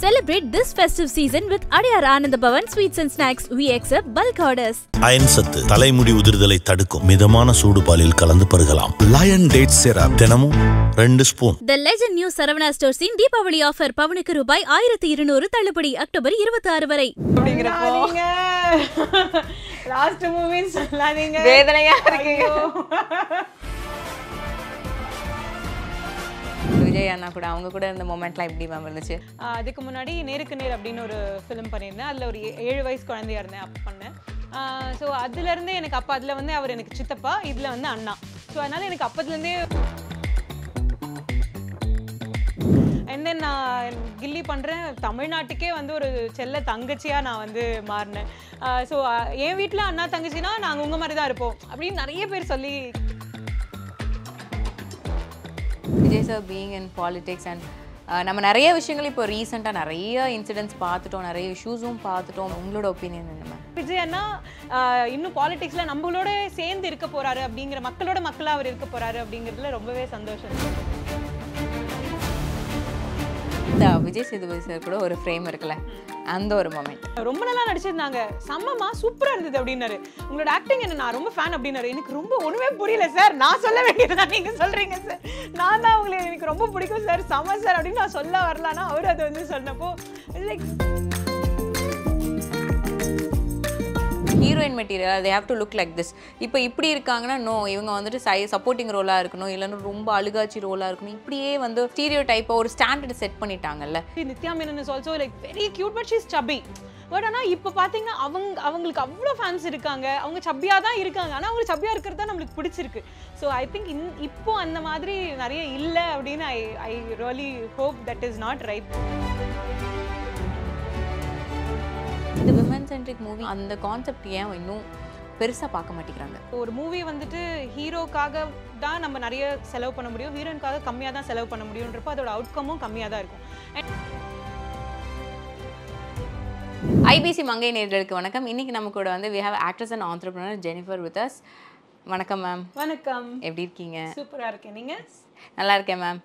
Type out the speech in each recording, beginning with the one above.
Celebrate this festive season with Adiyar Anandabhavan Sweets and Snacks. We accept bulk orders. Iron சத்து தலைமுடி உதிர்தலை தடுக்கும் மிதமான சூடு பாலில் கலந்து பருகலாம். லயன் டேட் சிரப் தினமும் 2 spoon. The Legend New Saravana Stores in Deepavali offer பவுனுக்கு ரூபாய் 1200 தள்ளுபடி அக்டோபர் 26 வரை. அப்படிங்கறப்போ லாஸ்ட் மூவின்னு சொல்லாதீங்க, வேதனையா இருக்குங்க. விஜய் அண்ணா கூட அவங்க கூட இந்த மொமெண்ட்லாம் எப்படி மேம் இருந்துச்சு? அதுக்கு முன்னாடி நேருக்கு நேர் அப்படின்னு ஒரு ஃபிலிம் பண்ணியிருந்தேன். அதில் ஒரு 7 வயசு குழந்தையா இருந்தேன் அப்போ பண்ணேன். ஸோ அதுலேருந்தே எனக்கு அப்போ அதில் வந்து அவர் எனக்கு சித்தப்பா, இதில் வந்து அண்ணா. ஸோ அதனால் எனக்கு அப்போதுலேருந்தே அண்ட் தென் நான் கில்லி பண்ணுறேன். தமிழ்நாட்டுக்கே வந்து ஒரு செல்ல தங்கச்சியாக நான் வந்து மாறினேன். ஸோ என் வீட்டில் அண்ணா தங்கச்சின்னா நாங்கள் உங்கள் மாதிரி தான் இருப்போம் அப்படின்னு நிறைய பேர் சொல்லி. Vijay sir being in politics and நம்ம நிறைய விஷயங்கள் இப்போ ரீசெண்டாக நிறைய இன்சிடென்ட்ஸ் பார்த்துட்டோம், நிறைய இஷ்யூஸும் பார்த்துட்டோம். உங்களோட ஒப்பீனியன் என்ன மேம்? விஜய் அண்ணா இன்னும் பாலிடிக்ஸில் நம்மளோட சேர்ந்து இருக்க போகிறாரு அப்படிங்கிற, மக்களோட மக்களாக அவர் இருக்க போகிறாரு அப்படிங்கிறதுல ரொம்பவே சந்தோஷம். இந்த விஜய் சேதுபதி சார் கூட ஒரு ஃப்ரேம் இருக்குல்ல, அந்த ஒரு மொமெண்ட் ரொம்ப நல்லா நடிச்சிருந்தாங்க, செம்மமா சூப்பராக இருந்தது அப்படின்னாரு. உங்களோட ஆக்டிங் என்ன நான் ரொம்ப ஃபேன் அப்படின்னாரு. எனக்கு ரொம்ப ஒன்றுமே புரியல சார், நான் சொல்ல வேண்டியதுதான் நீங்கள் சொல்கிறீங்க சார், நான் தான் உங்களை எனக்கு ரொம்ப பிடிக்கும் சார், செம சார் அப்படின்னு நான் சொல்ல வரலான்னா அவர் அதை வந்து சொன்னப்போ like heroine material they have to look like this. இப்போ இப்படி இருக்காங்கன்னா நோ, இவங்க வந்துட்டு சப்போர்ட்டிங் ரோலாக இருக்கணும், இல்லைன்னா ரொம்ப அழுகாச்சி ரோலாக இருக்கணும், இப்படியே வந்து ஸ்டீரியோ டைப்பாக ஒரு ஸ்டாண்டர்ட் செட் பண்ணிட்டாங்கல்ல. Nithya Menon is also like very cute but she is chubby. But ஆனால் இப்போ பார்த்தீங்கன்னா அவங்களுக்கு அவ்வளோ ஃபேன்ஸ் இருக்காங்க, அவங்க சப்பியாக தான் இருக்காங்க, ஆனால் அவங்க சப்பியாக இருக்கிறது தான் நம்மளுக்கு பிடிச்சிருக்கு. ஸோ ஐ திங்க் இப்போ அந்த மாதிரி நிறைய இல்லை அப்படின்னு I really hope that is not right. இந்த விமன் சென்ட்ரிக் மூவி அந்த கான்செப்ட் ஏன் இன்னும் பெருசாக பார்க்க மாட்டேங்கிறாங்க? ஒரு மூவி வந்துட்டு ஹீரோக்காக தான் நம்ம நிறைய செலவு பண்ண முடியும், ஹீரோயினுக்காக கம்மியாக தான் செலவு பண்ண முடியுன்றப்போ அதோட அவுட்கமும் கம்மியாக தான் இருக்கும். ஐபிசி மங்கை நேயர்களுக்கு வணக்கம். இன்னைக்கு நம்ம கூட வந்து we have actress and entrepreneur Jennifer with us. வணக்கம் மேம். வணக்கம். எப்படி இருக்கீங்க? சூப்பராக இருக்கேன், நீங்கள்? நல்லா இருக்கேன் மேம்.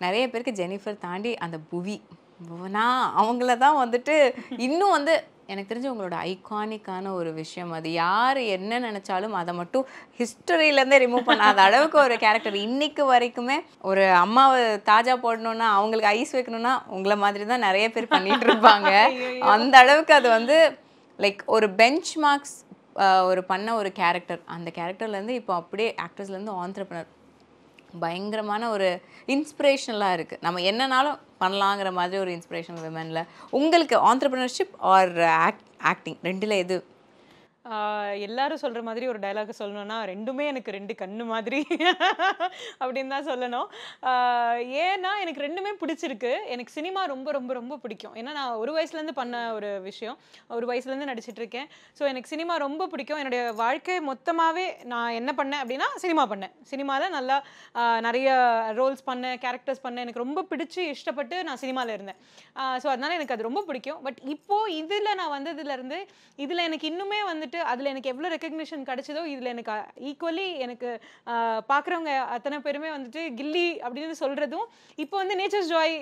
நிறைய பேருக்கு ஜெனிஃபர் தாண்டி அந்த புவனா அவங்கள தான் வந்துட்டு இன்னும் வந்து எனக்கு தெரிஞ்சு உங்களோட ஐகானிக்கான ஒரு விஷயம். அது யார் என்ன நினச்சாலும் அதை மட்டும் ஹிஸ்டரியிலேருந்தே ரிமூவ் பண்ணாத அளவுக்கு ஒரு கேரக்டர். இன்னைக்கு வரைக்குமே ஒரு அம்மாவை தாஜா போடணுன்னா, அவங்களுக்கு ஐஸ் வைக்கணும்னா உங்களை மாதிரி தான் நிறைய பேர் பண்ணிட்டு இருப்பாங்க. அந்த அளவுக்கு அது வந்து லைக் ஒரு பெஞ்ச் மார்க்ஸ் ஒரு பண்ண ஒரு கேரக்டர். அந்த கேரக்டர்லேருந்து இப்போ அப்படியே ஆக்ட்ரஸ்லேருந்து ஆண்டர்ப்ரனர் பயங்கரமான ஒரு இன்ஸ்பிரேஷனலாக இருக்குது. நம்ம என்னன்னாலும் பண்ணலாங்கிற மாதிரி ஒரு இன்ஸ்பிரேஷனல் விமனில் உங்களுக்கு ஆண்டர்ப்ரனர்ஷிப் ஆர் ஆக்டிங் ரெண்டில் எது? எல்லாரும் சொல்கிற மாதிரி ஒரு டைலாக் சொல்லணும்னா ரெண்டுமே எனக்கு 2 கண்ணு மாதிரி அப்படின்னு தான் சொல்லணும். ஏன்னா எனக்கு ரெண்டுமே பிடிச்சிருக்கு. எனக்கு சினிமா ரொம்ப ரொம்ப ரொம்ப பிடிக்கும். ஏன்னா நான் ஒரு வயசுலேருந்து பண்ண ஒரு விஷயம், ஒரு வயசுலேருந்து நடிச்சிட்ருக்கேன். ஸோ எனக்கு சினிமா ரொம்ப பிடிக்கும். என்னுடைய வாழ்க்கை மொத்தமாகவே நான் என்ன பண்ணேன் அப்படின்னா சினிமா பண்ணேன். சினிமாவில் நல்லா நிறைய ரோல்ஸ் பண்ணேன், கேரக்டர்ஸ் பண்ணேன். எனக்கு ரொம்ப பிடிச்சி இஷ்டப்பட்டு நான் சினிமாவில் இருந்தேன். ஸோ அதனால் எனக்கு அது ரொம்ப பிடிக்கும். பட் இப்போது இதில் நான் வந்ததுலேருந்து இதில் எனக்கு இன்னுமே வந்துட்டு அதில் எனக்கு எவ்வளோ ரெக்கக்னிஷன் கிடைச்சதோ இதில் எனக்கு ஈக்குவலி எனக்கு பார்க்குறவங்க அத்தனை பேருமே வந்துட்டு கில்லி அப்படின்னு சொல்கிறதும், இப்போ வந்து நேச்சர்ஸ் ஜாய்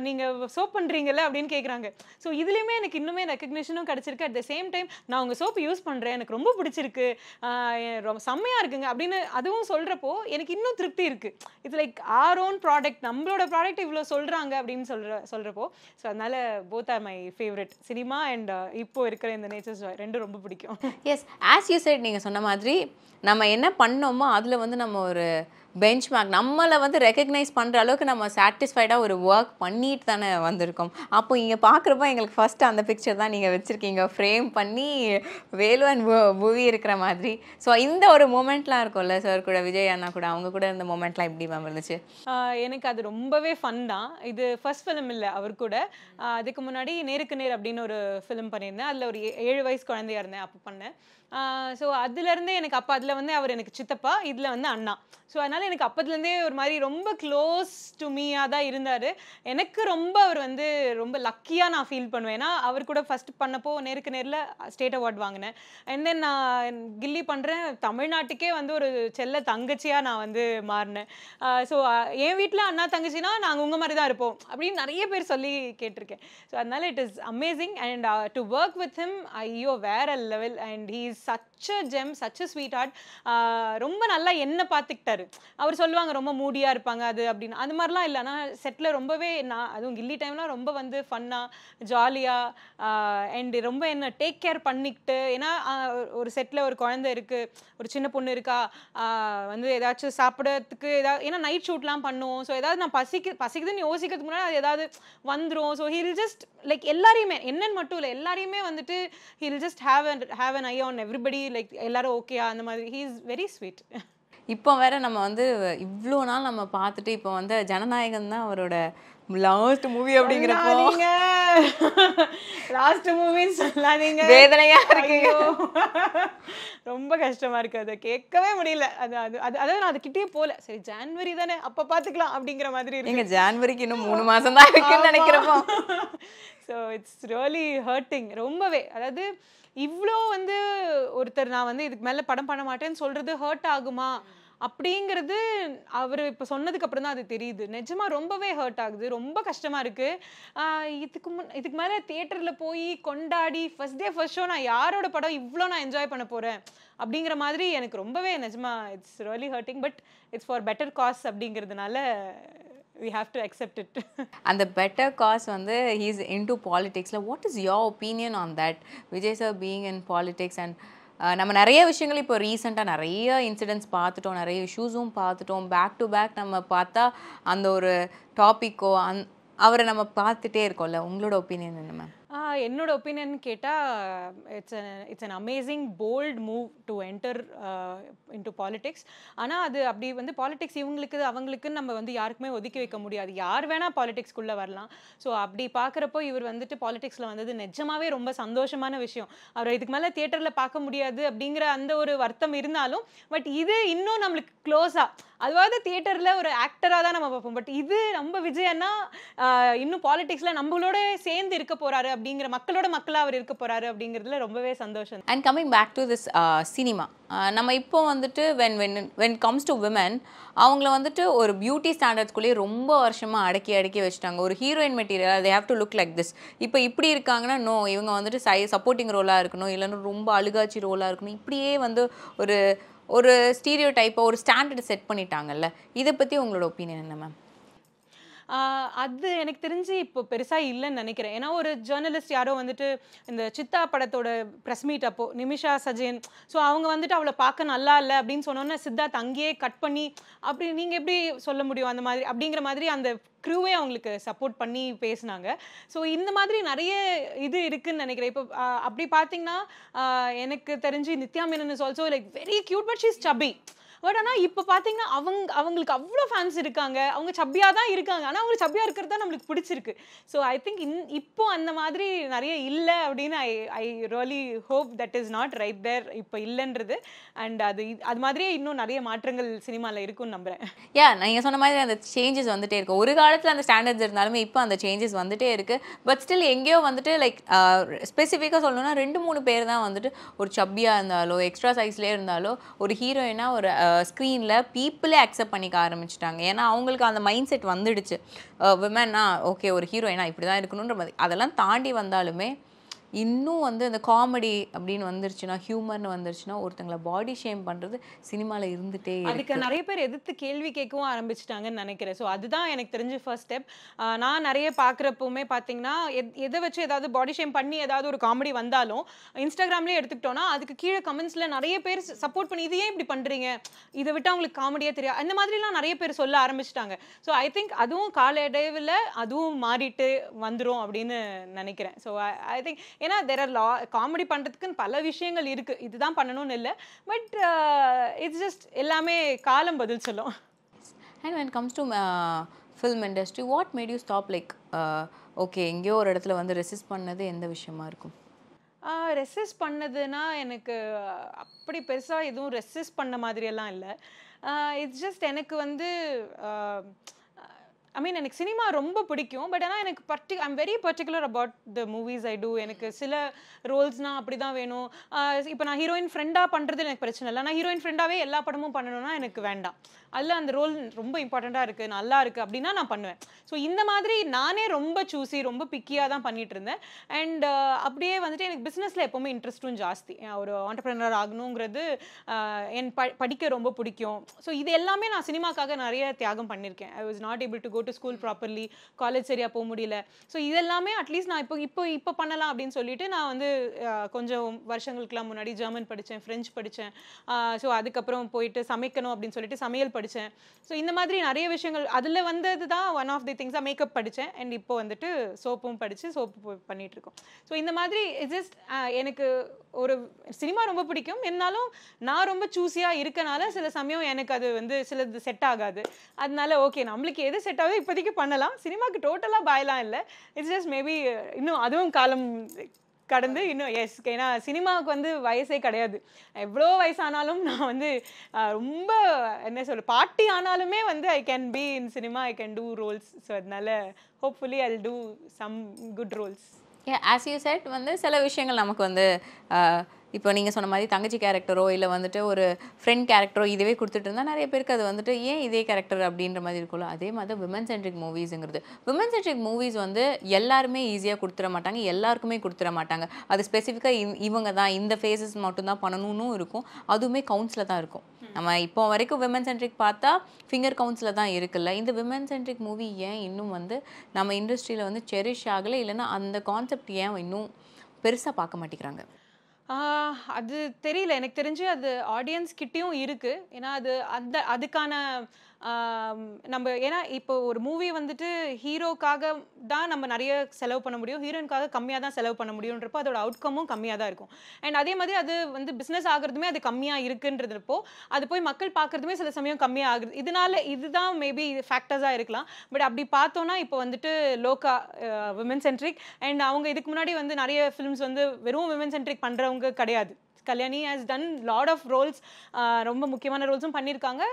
நீங்கள் சோப் பண்ணுறீங்கல்ல அப்படின்னு கேட்குறாங்க. ஸோ இதுலேயுமே எனக்கு இன்னுமே ரெக்கக்னிஷனும் கிடச்சிருக்கு. அட் த சேம் டைம் நான் உங்கள் சோப்பு யூஸ் பண்ணுறேன், எனக்கு ரொம்ப பிடிச்சிருக்கு, ரொம்ப செம்மையாக இருக்குங்க அப்படின்னு அதுவும் சொல்கிறப்போ எனக்கு இன்னும் திருப்தி இருக்குது. இது லைக் ஆர் ஓன் ப்ராடக்ட், நம்மளோட ப்ராடக்ட் இவ்வளோ சொல்கிறாங்க அப்படின்னு சொல்கிறப்போ. ஸோ அதனால் both are my favourite, cinema and இப்போ இருக்கிற இந்த நேச்சர்ஸ் ஜாய் ரெண்டும் ரொம்ப பிடிக்கும். எஸ், ஆஸ் யூ சைட் நீங்கள் சொன்ன மாதிரி நம்ம என்ன பண்ணோமோ அதில் வந்து நம்ம ஒரு பெஞ்ச் மார்க், நம்மளை வந்து ரெக்கக்னைஸ் பண்ணுற அளவுக்கு நம்ம சாட்டிஸ்ஃபைடாக ஒரு ஒர்க் பண்ணிட்டு தானே வந்திருக்கோம். அப்போ இங்கே பார்க்குறப்போ எங்களுக்கு ஃபஸ்ட்டு அந்த பிக்சர் தான் நீங்கள் வச்சுருக்கீங்க, ஃப்ரேம் பண்ணி வேலு அண்ட் புவி இருக்கிற மாதிரி. ஸோ இந்த ஒரு மூமெண்ட்லாம் இருக்கும்ல சார் கூட, விஜய் அண்ணா கூட அவங்க கூட இந்த மூமெண்ட்லாம் எப்படி மேம் இருந்துச்சு? எனக்கு அது ரொம்பவே ஃபன் தான். இது ஃபர்ஸ்ட் ஃபிலிம் இல்லை அவர் கூட. அதுக்கு முன்னாடி நேருக்கு நேர் அப்படின்னு ஒரு ஃபிலிம் பண்ணியிருந்தேன். அதில் ஒரு 7 வயசு குழந்தையா இருந்தேன் அப்போ பண்ணேன். ஸோ அதுலேருந்தே எனக்கு அப்போ அதில் வந்து அவர் எனக்கு சித்தப்பா, இதில் வந்து அண்ணா. ஸோ அதனால் அதனால எனக்கு அப்பத்துலேருந்தே ஒரு மாதிரி ரொம்ப க்ளோஸ் டு மீயாக தான் இருந்தார். எனக்கு ரொம்ப அவர் வந்து ரொம்ப லக்கியாக நான் ஃபீல் பண்ணுவேன். ஏன்னா அவர் கூட ஃபர்ஸ்ட் பண்ணப்போ நேருக்கு நேரில் ஸ்டேட் அவார்ட் வாங்கினேன். அண்ட் தென் நான் கில்லி பண்ணுறேன், தமிழ்நாட்டுக்கே வந்து ஒரு செல்ல தங்கச்சியாக நான் வந்து மாறினேன். ஸோ என் வீட்டில் அண்ணா தங்கச்சினா நாங்கள் உங்கள் மாதிரி தான் இருப்போம் அப்படின்னு நிறைய பேர் சொல்லி கேட்டிருக்கேன். ஸோ அதனால it is amazing. And to work with him ஐயோ வேற level. And he is such a gem, such a sweetheart. ரொம்ப நல்லா என்ன பார்த்துக்கிட்டாரு. அவர் சொல்லுவாங்க ரொம்ப மூடியாக இருப்பாங்க அது அப்படின்னு, அது மாதிரிலாம் இல்லை. ஆனால் செட்டில் ரொம்பவே நான் அதுவும் கில்லி டைம்லாம் ரொம்ப வந்து ஃபன்னாக ஜாலியாக அண்ட் ரொம்ப என்ன டேக் கேர் பண்ணிக்கிட்டு. ஏன்னா ஒரு செட்டில் ஒரு குழந்தை இருக்குது, ஒரு சின்ன பொண்ணு இருக்கா, வந்து ஏதாச்சும் சாப்பிட்றதுக்கு ஏதாவது, ஏன்னா நைட் ஷூட்லாம் பண்ணுவோம். ஸோ ஏதாவது நான் பசிக்குதுன்னு யோசிக்கிறதுக்கு முன்னாடி அது ஏதாவது வந்துடும். So he will just like எல்லாரையுமே, என்னன்னு மட்டும் இல்லை எல்லாரையுமே வந்துட்டு he will just have an I on everybody, like எல்லாரும் ஓகேயா அந்த மாதிரி. He is very sweet. இப்போ வேற நம்ம வந்து இவ்வளோ நாள் நம்ம பார்த்துட்டு இப்போ வந்து ஜனநாயகன் தான் அவரோட லாஸ்ட் மூவி அப்படிங்கிறப்போ லாஸ்ட் மூவின்னு சொல்லாதீங்க, வேதனையா இருக்கு. ரொம்ப கஷ்டமா இருக்கு, அதை கேட்கவே முடியல. அதாவது நான் அது கிட்டே போல, சரி ஜான்வரி தானே அப்ப பாத்துக்கலாம் அப்படிங்கிற மாதிரி இருக்கு. எங்க ஜான்வரிக்கு இன்னும் 3 மாசம் தான் இருக்குன்னு நினைக்கிறப்போ. ஸோ இட்ஸ் ரியலி ஹர்ட்டிங் ரொம்பவே. அதாவது இவ்வளோ வந்து ஒருத்தர் நான் வந்து இதுக்கு மேலே படம் பண்ண மாட்டேன்னு சொல்றது ஹர்ட் ஆகுமா அப்படிங்கிறது அவர் இப்போ சொன்னதுக்கு அப்புறம் தான் அது தெரியுது. நிஜமா ரொம்பவே ஹர்ட் ஆகுது, ரொம்ப கஷ்டமா இருக்கு. இதுக்கு மேலே தியேட்டரில் போய் கொண்டாடி ஃபர்ஸ்ட் டே ஃபர்ஸ்ட் ஷோ நான் யாரோட படம் இவ்வளோ நான் என்ஜாய் பண்ண போகிறேன் அப்படிங்கிற மாதிரி எனக்கு ரொம்பவே நிஜமா it's really hurting. But it's for better cause அப்படிங்கிறதுனால we have to accept it. And the better cause வந்து he is into politics. Like, what is your opinion on that? Vijay sir being in politics and நம்ம நிறைய விஷயங்கள் இப்போ ரீசெண்டாக நிறைய incidents பார்த்துட்டோம், நிறைய இஷ்யூஸும் பார்த்துட்டோம். பேக் டு பேக் நம்ம பார்த்தா அந்த ஒரு டாப்பிக்கோ அவரை நம்ம பார்த்துட்டே இருக்கோம்ல. உங்களோட ஒப்பீனியன் என்ன மேம்? என்னோட ஒப்பீனியன் கேட்டால் it's an amazing bolt move to enter into politics. ஆனால் அது அப்படி வந்து பாலிடிக்ஸ் இவங்களுக்கு அவங்களுக்குன்னு நம்ம வந்து யாருக்குமே ஒதுக்கி வைக்க முடியாது, யார் வேணால் பாலிடிக்ஸ்குள்ளே வரலாம். ஸோ அப்படி பார்க்குறப்போ இவர் வந்துட்டு பாலிடிக்ஸில் வந்தது நிஜமாவே ரொம்ப சந்தோஷமான விஷயம். அவரை இதுக்கு மேலே தியேட்டரில் பார்க்க முடியாது அப்படிங்கிற அந்த ஒரு வருத்தம் இருந்தாலும், பட் இது இன்னும் நம்மளுக்கு க்ளோஸாக, அதுவாவது தியேட்டரில் ஒரு ஆக்டராக தான் நம்ம பார்ப்போம். பட் இது நம்ம விஜயன்னா இன்னும் பாலிடிக்ஸில் நம்மளோட சேர்ந்து இருக்க போகிறாரு அப்படிங்கிற, மக்களோட மக்களாக அவர் இருக்க போகிறாரு அப்படிங்கிறதுல ரொம்பவே சந்தோஷம். And coming back to this cinema, நம்ம இப்போ வந்துட்டு வென் கம்ஸ் டு விமன், அவங்கள வந்துட்டு ஒரு பியூட்டி ஸ்டாண்டர்ட்ஸ்குள்ளேயே ரொம்ப வருஷமாக அடக்கி வச்சுட்டாங்க. ஒரு heroine material, they have to look like this. இப்போ இப்படி இருக்காங்கன்னா நோ, இவங்க வந்துட்டு சப்போர்ட்டிங் ரோலாக இருக்கணும், இல்லைன்னா ரொம்ப அழுகாட்சி ரோலாக இருக்கணும். இப்படியே வந்து ஒரு ஸ்டீரியோ டைப்பை ஒரு ஸ்டாண்டர்ட் செட் பண்ணிட்டாங்கல்ல. இதை பற்றி உங்களோட ஒப்பீனியன் என்ன மேம்? அது எனக்கு தெரிஞ்சு இப்போ பெருசாக இல்லைன்னு நினைக்கிறேன். ஏன்னா ஒரு ஜேர்னலிஸ்ட் யாரோ வந்துட்டு இந்த சித்தா படத்தோட ப்ரெஸ் மீட் அப்போ நிமிஷா சஜேன், ஸோ அவங்க வந்துட்டு அவளை பார்க்க நல்லா இல்லை அப்படின்னு சொன்னோன்னே சித்தார்த் அங்கேயே கட் பண்ணி, அப்படி நீங்கள் எப்படி சொல்ல முடியும் அந்த மாதிரி அப்படிங்கிற மாதிரி அந்த க்ரூவே அவங்களுக்கு சப்போர்ட் பண்ணி பேசினாங்க. ஸோ இந்த மாதிரி நிறைய இது இருக்குன்னு நினைக்கிறேன். இப்போ அப்படி பார்த்தீங்கன்னா எனக்கு தெரிஞ்சு Nithya Menon is also like very cute, but she is chubby. But ஆனால் இப்போ பார்த்தீங்கன்னா அவங்களுக்கு அவ்வளோ ஃபேன்ஸ் இருக்காங்க, அவங்க சப்பியாக தான் இருக்காங்க, ஆனால் அவங்க சப்பியாக இருக்கிறது தான் நம்மளுக்கு பிடிச்சிருக்கு. ஸோ ஐ திங்க் இப்போ அந்த மாதிரி நிறைய இல்லை அப்படின்னு I really hope that is not right there இப்போ இல்லைன்றது. அண்ட் அது மாதிரியே இன்னும் நிறைய மாற்றங்கள் சினிமாவில் இருக்குன்னு நம்புகிறேன். நீங்கள் சொன்ன மாதிரி அந்த சேஞ்சஸ் வந்துட்டே இருக்குது. ஒரு காலத்தில் அந்த ஸ்டாண்டர்ட்ஸ் இருந்தாலுமே இப்போ அந்த சேஞ்சஸ் வந்துட்டே இருக்குது. பட் ஸ்டில் எங்கேயோ வந்துட்டு லைக் ஸ்பெசிஃபிக்காக சொல்லணும்னா 2-3 பேர் தான் வந்துட்டு ஒரு சப்பியாக இருந்தாலோ எக்ஸ்ட்ரா சைஸ்லேயே இருந்தாலோ ஒரு ஹீரோயினாக ஒரு ஸ்க்ரீனில் பீப்புளே அக்செப்ட் பண்ணிக்க ஆரம்பிச்சிட்டாங்க. ஏன்னா அவங்களுக்கு அந்த மைண்ட் செட் வந்துடுச்சு, விமன்னா ஓகே ஒரு ஹீரோயினா இப்படி தான் இருக்கணுன்ற மாதிரி. அதெல்லாம் தாண்டி வந்தாலுமே இன்னும் வந்து அந்த காமெடி அப்படின்னு வந்துருச்சுன்னா, ஹியூமர்னு வந்துருச்சுன்னா, ஒருத்தங்களை பாடி ஷேம் பண்ணுறது சினிமாவில் இருந்துகிட்டே அதுக்கு நிறைய பேர் எதிர்த்து கேள்வி கேட்கவும் ஆரம்பிச்சிட்டாங்கன்னு நினைக்கிறேன். ஸோ அதுதான் எனக்கு தெரிஞ்சு ஃபர்ஸ்ட் ஸ்டெப். நான் நிறைய பார்க்குறப்பவுமே பார்த்தீங்கன்னா எதை வச்சு ஏதாவது பாடி ஷேம் பண்ணி ஏதாவது ஒரு காமெடி வந்தாலும் இன்ஸ்டாகிராம்லேயே எடுத்துக்கிட்டோன்னா அதுக்கு கீழே கமெண்ட்ஸில் நிறைய பேர் சப்போர்ட் பண்ணி இது ஏன் இப்படி பண்ணுறீங்க, இதை விட்டு அவங்களுக்கு காமெடியாக தெரியாது, அந்த மாதிரிலாம் நிறைய பேர் சொல்ல ஆரம்பிச்சிட்டாங்க. ஸோ ஐ திங்க் அதுவும் காலடைவில் அதுவும் மாறிட்டு வந்துடும் அப்படின்னு நினைக்கிறேன். ஸோ ஐ திங்க் ஏன்னா தேர் ஆர் காமெடி பண்ணுறதுக்குன்னு பல விஷயங்கள் இருக்குது, இதுதான் பண்ணணும்னு இல்லை. பட் இட்ஸ் ஜஸ்ட் எல்லாமே காலம் பதில் சொல்லும். And when it comes to film industry, what made you stop like okay எங்கேயோ ஒரு இடத்துல வந்து ரெசிஸ்ட் பண்ணது எந்த விஷயமா இருக்கும்? ரெசிஸ்ட் பண்ணதுன்னா எனக்கு அப்படி பெருசாக எதுவும் ரெசிஸ்ட் பண்ண மாதிரியெல்லாம் இல்லை. இட்ஸ் ஜஸ்ட் எனக்கு வந்து ஐ மீன் எனக்கு சினிமா ரொம்ப பிடிக்கும். பட் ஆனால் எனக்கு I'm very particular about the movies I do. எனக்கு சில ரோல்ஸ்னால் அப்படி தான் வேணும். இப்போ நான் ஹீரோயின் ஃப்ரெண்டாக பண்ணுறது எனக்கு பிரச்சனை இல்லை. நான் ஹீரோயின் ஃப்ரெண்டாகவே எல்லா படமும் பண்ணணும்னா எனக்கு வேண்டாம். அதில் அந்த ரோல் ரொம்ப இம்பார்ட்டண்ட்டாக இருக்குது, நல்லா இருக்குது அப்படின்னா நான் பண்ணுவேன். ஸோ இந்த மாதிரி நானே ரொம்ப சூஸி, ரொம்ப பிக்கியாக தான் பண்ணிகிட்டு இருந்தேன். அண்ட் அப்படியே வந்துட்டு எனக்கு பிஸ்னஸில் எப்போவுமே இன்ட்ரெஸ்ட்டும் ஜாஸ்தி. ஒரு ஆண்டர்ப்ரெனர் ஆகணுங்கிறது என் படிக்க ரொம்ப பிடிக்கும். ஸோ இது எல்லாமே நான் சினிமாக்காக நிறைய தியாகம் பண்ணியிருக்கேன். I was not able to go to school properly, college சரியாக போக முடியல. ஸோ இதெல்லாமே அட்லீஸ்ட் நான் இப்போ பண்ணலாம் அப்படின்னு சொல்லிட்டு நான் வந்து கொஞ்சம் வருஷங்களுக்குலாம் முன்னாடி ஜெர்மன் படித்தேன், ஃப்ரெஞ்ச் படித்தேன். ஸோ அதுக்கப்புறம் போயிட்டு சமைக்கணும் அப்படின்னு சொல்லிட்டு சமையல் படித்தேன். ஸோ இந்த மாதிரி நிறைய விஷயங்கள் அதில் வந்தது தான் one of the things. Makeup படித்தேன் அண்ட் இப்போ வந்துட்டு சோப்பும் படித்து சோப்பு பண்ணிட்டு இருக்கோம். ஸோ இந்த மாதிரி ஜஸ்ட் எனக்கு ஒரு சினிமா ரொம்ப பிடிக்கும். இருந்தாலும் நான் ரொம்ப சூஸியாக இருக்கனால சில சமயம் எனக்கு அது வந்து சிலது செட் ஆகாது. அதனால ஓகே நம்மளுக்கு எது செட் ஆகுதோ இப்போதைக்கு பண்ணலாம். சினிமாவுக்கு டோட்டலாக பாயலாம் இல்லை. இட்ஸ் ஜஸ்ட் மேபி இன்னும் அதுவும் காலம் கடந்து இன்னும் எஸ். ஏன்னா சினிமாவுக்கு வந்து வயசே கிடையாது. எவ்வளோ வயசானாலும் நான் வந்து ரொம்ப என்ன சொல்ல பாட்டி ஆனாலுமே வந்து I can be in cinema, I can do roles. So அதனால hopefully I will do some good roles. As you said வந்து சில விஷயங்கள் நமக்கு வந்து இப்போ நீங்கள் சொன்ன மாதிரி தங்கச்சி கேரக்டரோ இல்லை வந்துட்டு ஒரு ஃப்ரெண்ட் கேரக்டரோ இதுவே கொடுத்துட்டு இருந்தால் நிறைய பேருக்கு அது வந்துட்டு ஏன் இதே கேரக்டர் அப்படின்ற மாதிரி இருக்கும்ல. அதே மாதிரி விமன் சென்ட்ரிக் மூவிஸுங்கிறது, விமன் சென்ட்ரிக் மூவிஸ் வந்து எல்லாருமே ஈஸியாக கொடுத்துட மாட்டாங்க, எல்லாருக்குமே கொடுத்துட மாட்டாங்க. அது ஸ்பெசிஃபிக்காக இவங்க தான் இந்த ஃபேஸஸ் மட்டும்தான் பண்ணணும்னு இருக்கும். அதுவுமே கவுன்ஸில் தான் இருக்கும். நம்ம இப்போ வரைக்கும் விமன் சென்ட்ரிக் பார்த்தா ஃபிங்கர் கவுன்ஸில் தான் இருக்குல்ல. இந்த விமன் சென்ட்ரிக் மூவி ஏன் இன்னும் வந்து நம்ம இண்டஸ்ட்ரியில் வந்து செரிஷ் ஆகலை, இல்லைன்னா அந்த கான்செப்ட் ஏன் இன்னும் பெருசாக பார்க்க மாட்டேங்கிறாங்க? அது தெரியல. எனக்கு தெரிஞ்சு அது ஆடியன்ஸ் கிட்டேயும் இருக்குது. ஏன்னா அதுக்கான நம்ம ஏன்னா இப்போ ஒரு மூவி வந்துட்டு ஹீரோக்காக தான் நம்ம நிறைய செலவு பண்ண முடியும், ஹீரோயினுக்காக கம்மியாக தான் செலவு பண்ண முடியுன்றப்போ அதோட அவுட்கமும் கம்மியாக தான் இருக்கும். அண்ட் அதே மாதிரி அது வந்து பிஸ்னஸ் ஆகிறதுமே அது கம்மியாக இருக்குன்றதுப்போ அது போய் மக்கள் பார்க்குறதுமே சில சமயம் கம்மியாக ஆகுது. இதனால இதுதான் மேபி ஃபேக்டர்ஸாக இருக்கலாம். பட் அப்படி பார்த்தோன்னா இப்போ வந்துட்டு லோக்கா விமன் சென்ட்ரிக் அண்ட் அவங்க இதுக்கு முன்னாடி வந்து நிறைய ஃபிலிம்ஸ் வந்து வெறும் விமன் சென்ட்ரிக் பண்ணுறவங்க கிடையாது. Kalyani has done lot of roles, ரொம்ப முக்கியமான ரோல்ஸும் பண்ணியிருக்காங்க.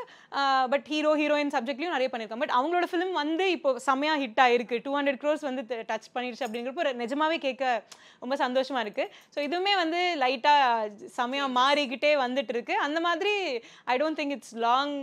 பட் ஹீரோயின் சப்ஜெக்ட்லையும் நிறைய பண்ணியிருக்காங்க. பட் அவங்களோட ஃபிலிம் வந்து இப்போ செம்மையாக ஹிட் ஆகிருக்கு, 200 crores வந்து டச் பண்ணிடுச்சு. அப்படிங்கிறப்போ நிஜமாவே கேட்க ரொம்ப சந்தோஷமாக இருக்குது. ஸோ இதுவுமே வந்து லைட்டாக செம்மையாக மாறிக்கிட்டே வந்துட்டு இருக்கு. அந்த மாதிரி I don't think it's long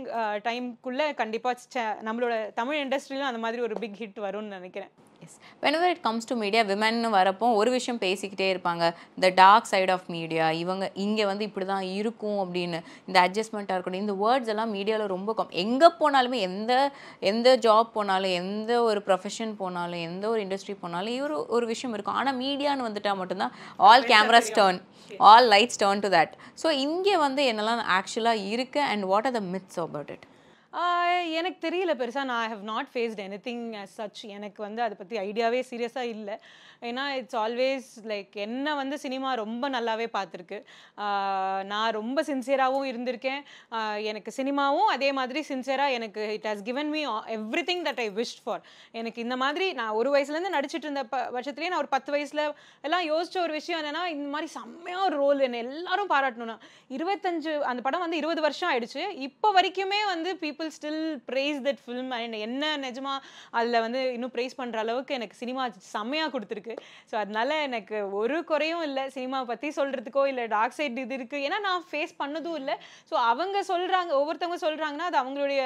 டைம்குள்ளே கண்டிப்பாக நம்மளோட தமிழ் இண்டஸ்ட்ரியிலும் அந்த மாதிரி ஒரு பிக் ஹிட் வரும்னு நினைக்கிறேன். Yes, whenever it comes to media, women வரப்போ ஒரு விஷயம் பேசிக்கிட்டே இருப்பாங்க, the dark side of media. இவங்க இங்கே வந்து இப்படி தான் இருக்கும் அப்படின்னு, இந்த அட்ஜஸ்ட்மெண்ட்டாக இருக்கணும், இந்த வேர்ட்ஸ் எல்லாம் மீடியாவில் ரொம்ப எங்கே போனாலுமே, எந்த ஜாப் போனாலும், எந்த ஒரு ப்ரொஃபஷன் போனாலும், எந்த ஒரு இண்டஸ்ட்ரி போனாலும் ஒரு விஷயம் இருக்கும். ஆனால் மீடியான்னு வந்துட்டால் மட்டும்தான் all cameras turn, all lights turn to that. So இங்கே வந்து என்னெல்லாம் ஆக்சுவலாக இருக்குது and what are the myths about it? எனக்கு தெரியல பெருசாக. நான் I have not faced anything as such. எனக்கு வந்து அதை பற்றி ஐடியாவே சீரியஸாக இல்லை. ஏன்னா இட்ஸ் ஆல்வேஸ் லைக் என்ன வந்து சினிமா ரொம்ப நல்லாவே பார்த்துருக்கு. நான் ரொம்ப சின்சியராகவும் இருந்திருக்கேன். எனக்கு சினிமாவும் அதே மாதிரி சின்சியராக எனக்கு it has given me every thing that I wish for. எனக்கு இந்த மாதிரி நான் ஒரு வயசுலேருந்து நடிச்சிட்டு இருந்த வருஷத்துலேயே நான் ஒரு 10 வயசில் எல்லாம் யோசிச்ச ஒரு விஷயம் என்னென்னா, இந்த மாதிரி செம்மையாக ஒரு ரோல் என்ன எல்லாரும் பாராட்டணும்னா 25 அந்த படம் வந்து 20 வருஷம் ஆயிடுச்சு. இப்போ வரைக்குமே வந்து people still praise that film. And என்ன நிஜமா அதில் வந்து இன்னும் ப்ரைஸ் பண்ணுற அளவுக்கு எனக்கு சினிமா செம்மையாக கொடுத்துருக்கு. ஸோ அதனால எனக்கு ஒரு குறையும் இல்லை சினிமா பற்றி சொல்கிறதுக்கோ, இல்லை டார்க் சைட் இது இருக்குது. ஏன்னா நான் ஃபேஸ் பண்ணதும் இல்லை. ஸோ அவங்க சொல்கிறாங்க, ஒவ்வொருத்தவங்க சொல்கிறாங்கன்னா அது அவங்களுடைய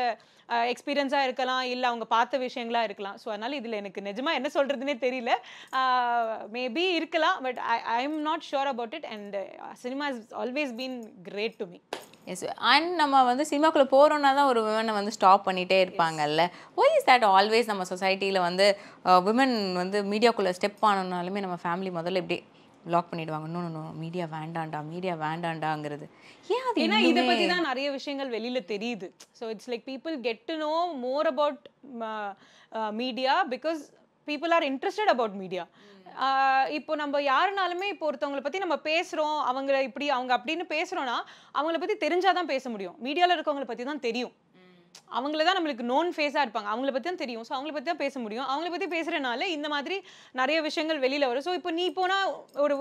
எக்ஸ்பீரியன்ஸாக இருக்கலாம், இல்லை அவங்க பார்த்த விஷயங்களாக இருக்கலாம். ஸோ அதனால் இதில் எனக்கு நிஜமாக என்ன சொல்கிறதுனே தெரியல. மேபி இருக்கலாம், but I am not sure about it. And cinema is always been great to me. Yes, and நம்ம வந்து சினிமாக்குள்ளே போகிறோன்னா தான் ஒரு விமனை வந்து ஸ்டாப் பண்ணிகிட்டே இருப்பாங்கல்ல. ஒய் இஸ் தட் ஆல்வேஸ் நம்ம சொசைட்டியில் வந்து விமன் வந்து மீடியாக்குள்ளே ஸ்டெப் ஆனோனாலுமே நம்ம ஃபேமிலி முதல்ல இப்படி லாக் பண்ணிடுவாங்க, நோ மீடியா வேண்டாண்டாங்கிறது. ஏன் அது? ஏன்னா இதை பற்றி தான் நிறைய விஷயங்கள் வெளியில் தெரியுது. So it's like people get to know more about media because people are interested about media. இப்போ நம்ம யாருனாலுமே இப்போ ஒருத்தவங்களை பற்றி நம்ம பேசுகிறோம், அவங்க இப்படி அவங்க அப்படின்னு பேசுகிறோன்னா அவங்கள பற்றி தெரிஞ்சாதான் பேச முடியும். மீடியாவில் இருக்கவங்களை பற்றி தான் தெரியும். அவங்கள தான் நம்மளுக்கு நோன் ஃபேஸாக இருப்பாங்க, அவங்கள பற்றி தான் தெரியும். ஸோ அவங்கள பற்றி தான் பேச முடியும். அவங்கள பற்றி பேசுகிறனால இந்த மாதிரி நிறைய விஷயங்கள் வெளியில் வரும். ஸோ இப்போ நீ போனால் ஒரு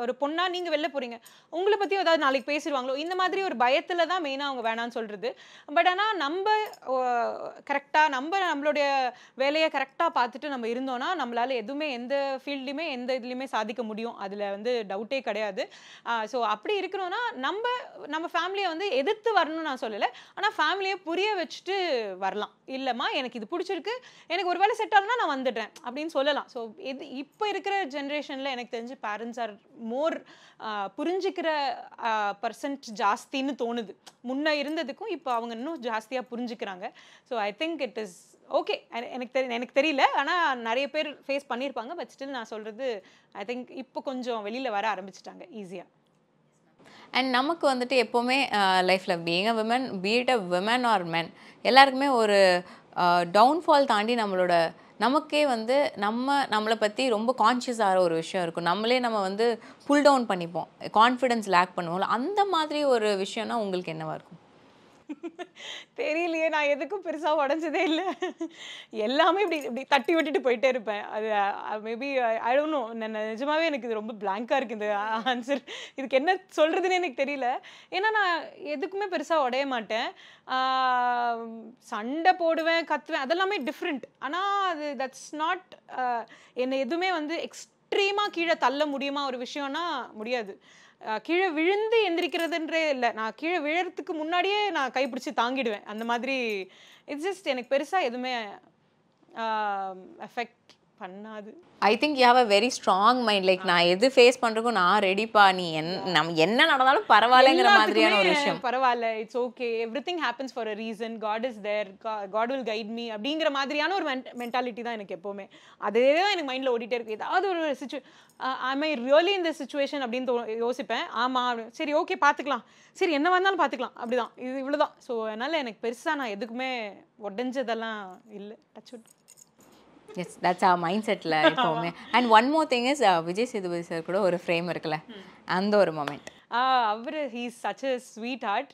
ஒரு பொண்ணாக நீங்கள் வெளில போகிறீங்க, உங்களை பற்றி ஏதாவது நாளைக்கு பேசிடுவாங்களோ, இந்த மாதிரி ஒரு பயத்தில் தான் மெயினாக அவங்க வேணான்னு சொல்கிறது. பட் ஆனால் நம்ம கரெக்டாக நம்மளுடைய வேலையை கரெக்டாக பார்த்துட்டு நம்ம இருந்தோம்னா நம்மளால் எதுவுமே எந்த ஃபீல்ட்லையுமே எந்த இதுலையுமே சாதிக்க முடியும். அதில் வந்து டவுட்டே கிடையாது. ஸோ அப்படி இருக்கணும்னா நம்ம ஃபேமிலியை வந்து எதிர்த்து வரணும்னு நான் சொல்லலை, ஆனால் ஃபேமிலியை புரிய வச்சுட்டு வரலாம். இல்லைம்மா எனக்கு இது பிடிச்சிருக்கு, எனக்கு ஒரு வேளை செட் ஆகணும்னா நான் வந்துடுறேன் அப்படின்னு சொல்லலாம். ஸோ இது இப்போ இருக்கிற ஜென்ரேஷனில் எனக்கு தெரிஞ்சு பேரண்ட்ஸ் ஆர் மோர் புரிஞ்சிக்கிற பர்சன்ட் ஜாஸ்தின்னு தோணுது. முன்னே இருந்ததுக்கும் இப்போ அவங்க இன்னும் ஜாஸ்தியாக புரிஞ்சுக்கிறாங்க. So I think it is okay. எனக்கு தெரியல, ஆனால் நிறைய பேர் ஃபேஸ் பண்ணியிருப்பாங்க. பட் ஸ்டில் நான் சொல்கிறது ஐ திங்க் இப்போ கொஞ்சம் வெளியில் வர ஆரம்பிச்சிட்டாங்க ஈஸியாக. அண்ட் நமக்கு வந்துட்டு எப்போவுமே லைஃப்பில் being a women, be it a women or men, எல்லாருக்குமே ஒரு டவுன்ஃபால் தாண்டி நமக்கே வந்து நம்மளை பற்றி ரொம்ப கான்ஷியஸ் ஆகிற ஒரு விஷயம் இருக்கும். நம்ம வந்து புல் டவுன் பண்ணிப்போம், கான்ஃபிடென்ஸ் லேக் பண்ணுவோம்ல. அந்த மாதிரி ஒரு விஷயம்னா உங்களுக்கு என்னவா இருக்கும்? தெரியலையே, நான் எதுக்கும் பெருசாக உடஞ்சதே இல்லை. எல்லாமே இப்படி தட்டி விட்டுட்டு போயிட்டே இருப்பேன். அது மேபி ஐ டோன்ட் நோ, நிஜமாவே எனக்கு இது ரொம்ப பிளாங்காக இருக்குது இந்த ஆன்சர். இதுக்கு என்ன சொல்கிறதுன்னு எனக்கு தெரியல. ஏன்னா நான் எதுக்குமே பெருசாக உடைய மாட்டேன். சண்டை போடுவேன், கத்துவேன், அதெல்லாமே டிஃப்ரெண்ட். ஆனால் தட்ஸ் நாட் என்னை எதுவுமே வந்து எக்ஸ்ட்ரீமாக கீழே தள்ள முடியுமா ஒரு விஷயம்னா முடியாது. கீழே விழுந்து எந்திரிக்கிறதுன்றே இல்லை, நான் கீழே விழறதுக்கு முன்னாடியே நான் கைப்பிடிச்சி தாங்கிடுவேன். அந்த மாதிரி இட்ஸ் ஜஸ்ட் எனக்கு பெருசாக எதுவுமே எஃபெக்ட் பண்ணாது. I think you have a very strong mind. Like நான் எது ஃபேஸ் பண்ணுறக்கும் நான் ரெடிப்பா, நீ என்ன நடந்தாலும் பரவாயில்லைங்கிற மாதிரியான ஒரு விஷயம். பரவாயில்ல, it's okay, everything happens for a reason, God is there, God will guide me அப்படிங்கிற மாதிரியான ஒரு மென்டாலிட்டி தான் எனக்கு எப்போவுமே. அதே தான் எனக்கு மைண்டில் ஓடிட்டே இருக்கு. ஏதாவது ஒரு ஐ ரியலி இந்த சிச்சுவேஷன் அப்படின்னு யோசிப்பேன். ஆமாம், சரி ஓகே பார்த்துக்கலாம், சரி என்ன வந்தாலும் பார்த்துக்கலாம், அப்படிதான், இது இவ்வளோதான். ஸோ அதனால் எனக்கு பெருசாக நான் எதுக்குமே உடஞ்சதெல்லாம் இல்லை. Touch wood. Yes, that's our mind செட்டில் எப்போவுமே. And one more thing is Vijay Sethupathi sir கூட ஒரு ஃப்ரேம் இருக்குல்ல, அந்த ஒரு மொமெண்ட். அவர் he's such a sweetheart.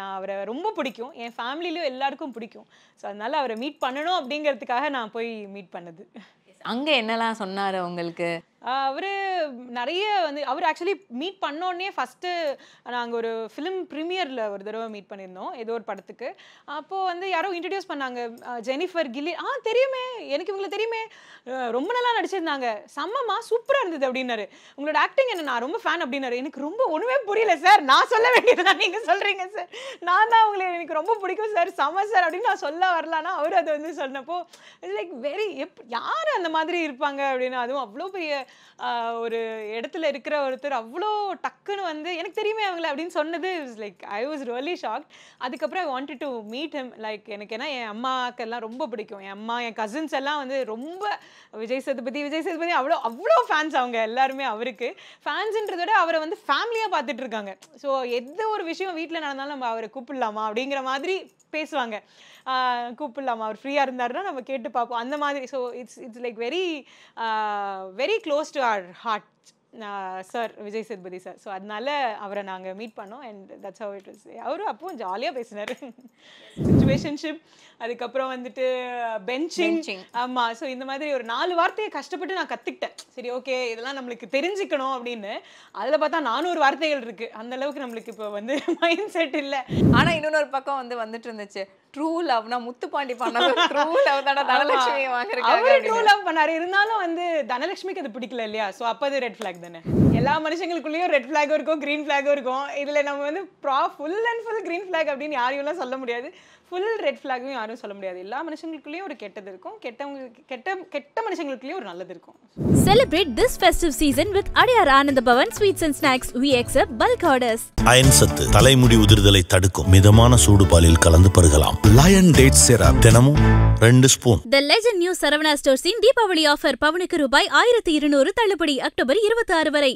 நான் அவரை ரொம்ப பிடிக்கும், என் ஃபேமிலியிலும் எல்லாருக்கும் பிடிக்கும். ஸோ அதனால அவரை மீட் பண்ணணும் அப்படிங்கிறதுக்காக நான் போய் மீட் பண்ணது. அங்கே என்னெல்லாம் சொன்னார் உங்களுக்கு? அவர் நிறைய வந்து அவர் ஆக்சுவலி மீட் பண்ணோடனே ஃபஸ்ட்டு நாங்கள் ஒரு ஃபிலிம் ப்ரீமியரில் ஒரு தடவை மீட் பண்ணியிருந்தோம், ஏதோ ஒரு படத்துக்கு. அப்போது வந்து யாரோ இன்ட்ரடியூஸ் பண்ணாங்க, ஜெனிஃபர் கில்லி. தெரியுமே, எனக்கு இவங்களை தெரியுமே, ரொம்ப நல்லா நடிச்சிருந்தாங்க, செம்மம்மா சூப்பராக இருந்தது அப்படின்னாரு. உங்களோட ஆக்டிங் என்ன, நான் ரொம்ப ஃபேன் அப்படின்னாரு. எனக்கு ரொம்ப ஒன்றுமே புரியல சார், நான் சொல்ல வேண்டியதுதான் நீங்கள் சொல்கிறீங்க சார், நான் தான் உங்களை எனக்கு ரொம்ப பிடிக்கும் சார், செம்ம சார் அப்படின்னு நான் சொல்ல வரலான்னா அவர் அதை வந்து சொன்னப்போ லைக் வெரி யார் அந்த மாதிரி இருப்பாங்க அப்படின்னு. அதுவும் அவ்வளோ பெரிய ஒரு இடத்துல இருக்கிற ஒருத்தர் அவ்வளோ டக்குன்னு வந்து எனக்கு தெரியுமே அவங்கள அப்படின்னு சொன்னது like I was really shocked. அதுக்கப்புறம் I wanted to meet him. Like எனக்கு ஏன்னா என் அம்மாக்கெல்லாம் ரொம்ப பிடிக்கும், என் அம்மா என் கசின்ஸ் எல்லாம் வந்து ரொம்ப விஜய் சேதுபதி அவ்வளோ ஃபேன்ஸ். அவங்க எல்லாருமே அவருக்கு ஃபேன்ஸுன்றத விட அவரை வந்து ஃபேமிலியாக பார்த்துட்டு இருக்காங்க. ஸோ எந்த ஒரு விஷயம் வீட்டில் நடந்தாலும் நம்ம அவரை கூப்பிடலாமா அப்படிங்கிற மாதிரி பேசுவாங்க. கூப்பிடலாமா, அவர் ஃப்ரீயாக இருந்தாருன்னா நம்ம கேட்டு பார்ப்போம் அந்த மாதிரி. So it's like very close to our heart sir, Vijay Sethupathi sir. So அதனால அவரை நாங்கள் மீட் பண்ணோம். And that's how it was. அவரும் அப்பவும் ஜாலியாக பேசினார். சிச்சுவேஷன்ஷிப், அதுக்கப்புறம் வந்துட்டு பெஞ்சிங். ஆமாம், ஸோ இந்த மாதிரி ஒரு 4 வார்த்தையை கஷ்டப்பட்டு நான் கற்றுக்கிட்டேன். சரி ஓகே இதெல்லாம் நம்மளுக்கு தெரிஞ்சுக்கணும் அப்படின்னு. அதில் பார்த்தா 400 வார்த்தைகள் இருக்குது. அந்த அளவுக்கு நம்மளுக்கு இப்போ வந்து மைண்ட் செட் இல்லை. ஆனால் இன்னொரு பக்கம் வந்துட்டு இருந்துச்சு, ட்ரூ லவ்னா முத்துப்பாண்டி பண்ணாரு, ட்ரூ லவ் தான தனலட்சுமி வாங்குறாங்க. அவர் ட்ரூ லவ் பண்ணாரு, இருந்தாலும் வந்து தனலட்சுமிக்கு அது பிடிக்கல இல்லையா? ஸோ அப்போ அது ரெட் ஃபிளாக் தானே. எல்லா மனுஷங்களுக்குள்ளேயும் ரெட் ஃபிளாகும் இருக்கும், கிரீன் ஃபிளாகும் இருக்கும். இதில் நம்ம வந்து full and full green flag அப்படின்னு யாரையும் சொல்ல முடியாது, ஃபுல் ரெட் ஃபிளாகும் யாரும் சொல்ல முடியாது. எல்லா மனுஷங்களுக்குள்ளேயும் ஒரு கெட்டது இருக்கும், கெட்ட மனுஷங்களுக்குள்ளேயும் ஒரு நல்லது இருக்கும். Celebrate this festive season with Adiyar Anand Bhavan Sweets and Snacks. We accept bulk orders. Iron சத்து தலைமுடி உதிர்தலை தடுக்கும் மிதமான சூடுபாலில் கலந்து பருகலாம். லயன் டேட் சிரப் தினமும் 2 spoon. The Legend New Saravana Stores in Deepavali offer பவுனுக்கு ரூபாய் 1200 தள்ளுபடி அக்டோபர் 26 வரை.